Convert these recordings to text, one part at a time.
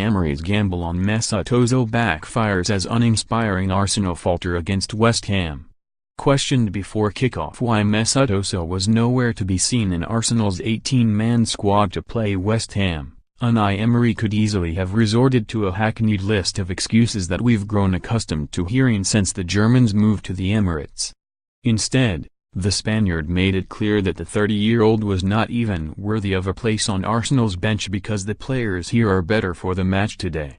Emery's gamble on Mesut Ozil backfires as uninspiring Arsenal falter against West Ham. Questioned before kickoff why Mesut Ozil was nowhere to be seen in Arsenal's 18-man squad to play West Ham, Unai Emery could easily have resorted to a hackneyed list of excuses that we've grown accustomed to hearing since the Germans moved to the Emirates. Instead, the Spaniard made it clear that the 30-year-old was not even worthy of a place on Arsenal's bench because the players here are better for the match today.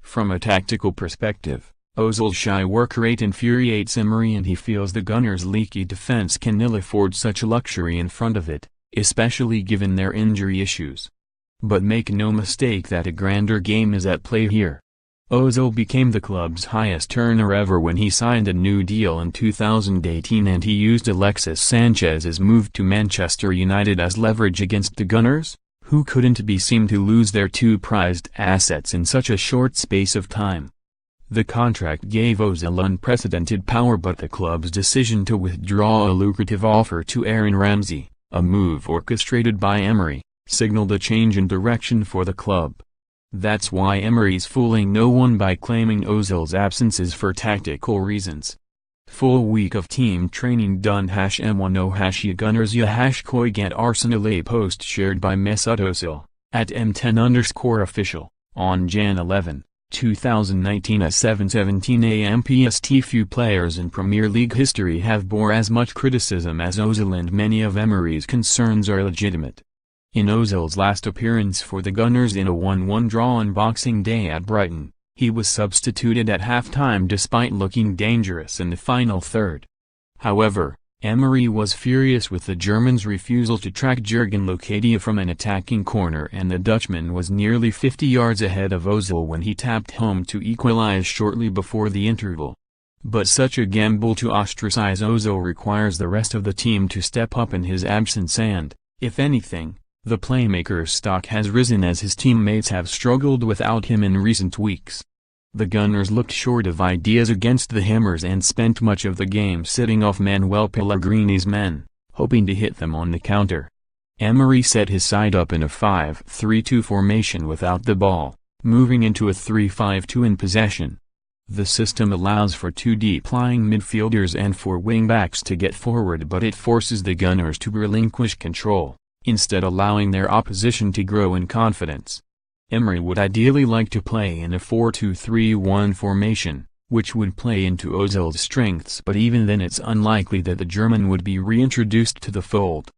From a tactical perspective, Ozil's shy work rate infuriates Emery, and he feels the Gunners' leaky defense can ill afford such luxury in front of it, especially given their injury issues. But make no mistake that a grander game is at play here. Ozil became the club's highest earner ever when he signed a new deal in 2018, and he used Alexis Sanchez's move to Manchester United as leverage against the Gunners, who couldn't be seen to lose their two prized assets in such a short space of time. The contract gave Ozil unprecedented power, but the club's decision to withdraw a lucrative offer to Aaron Ramsey, a move orchestrated by Emery, signaled a change in direction for the club. That's why Emery's fooling no one by claiming Ozil's absence is for tactical reasons. Full week of team training done #M10 Gunners #Koi get Arsenal. A post shared by Mesut Ozil, at M10_official, on Jan 11, 2019 at 7:17 am PST. Few players in Premier League history have bore as much criticism as Ozil, and many of Emery's concerns are legitimate. In Ozil's last appearance for the Gunners in a 1-1 draw on Boxing Day at Brighton, he was substituted at halftime despite looking dangerous in the final third. However, Emery was furious with the Germans' refusal to track Jurgen Locadia from an attacking corner, and the Dutchman was nearly 50 yards ahead of Ozil when he tapped home to equalize shortly before the interval. But such a gamble to ostracize Ozil requires the rest of the team to step up in his absence, and, if anything, the playmaker's stock has risen as his teammates have struggled without him in recent weeks. The Gunners looked short of ideas against the Hammers and spent much of the game sitting off Manuel Pellegrini's men, hoping to hit them on the counter. Emery set his side up in a 5-3-2 formation without the ball, moving into a 3-5-2 in possession. The system allows for two deep-lying midfielders and four wing-backs to get forward, but it forces the Gunners to relinquish control, instead allowing their opposition to grow in confidence. Emery would ideally like to play in a 4-2-3-1 formation, which would play into Ozil's strengths, but even then it's unlikely that the German would be reintroduced to the fold.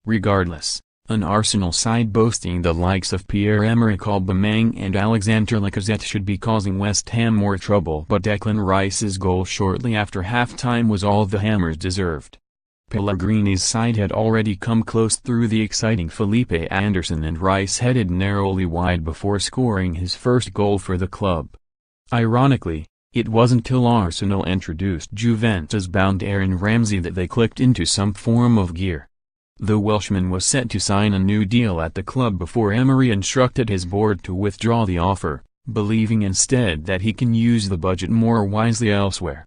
Regardless, an Arsenal side boasting the likes of Pierre-Emerick Aubameyang and Alexander Lacazette should be causing West Ham more trouble, but Declan Rice's goal shortly after halftime was all the Hammers deserved. Pellegrini's side had already come close through the exciting Felipe Anderson, and Rice headed narrowly wide before scoring his first goal for the club. Ironically, it wasn't till Arsenal introduced Juventus-bound Aaron Ramsey that they clicked into some form of gear. The Welshman was set to sign a new deal at the club before Emery instructed his board to withdraw the offer, believing instead that he can use the budget more wisely elsewhere.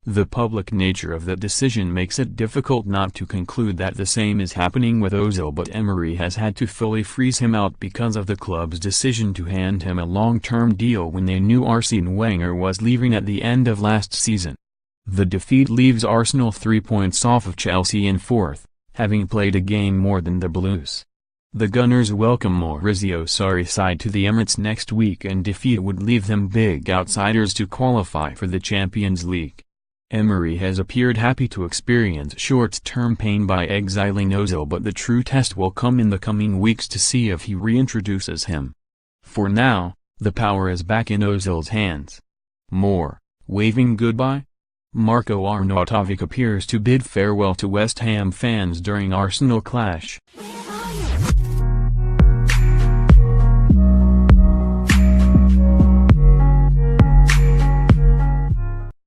The public nature of that decision makes it difficult not to conclude that the same is happening with Ozil, but Emery has had to fully freeze him out because of the club's decision to hand him a long-term deal when they knew Arsene Wenger was leaving at the end of last season. The defeat leaves Arsenal 3 points off of Chelsea in fourth, having played a game more than the Blues. The Gunners welcome Maurizio Sarri's side to the Emirates next week, and defeat would leave them big outsiders to qualify for the Champions League. Emery has appeared happy to experience short-term pain by exiling Ozil, but the true test will come in the coming weeks to see if he reintroduces him. For now, the power is back in Ozil's hands. More, waving goodbye? Marco Arnautovic appears to bid farewell to West Ham fans during Arsenal clash.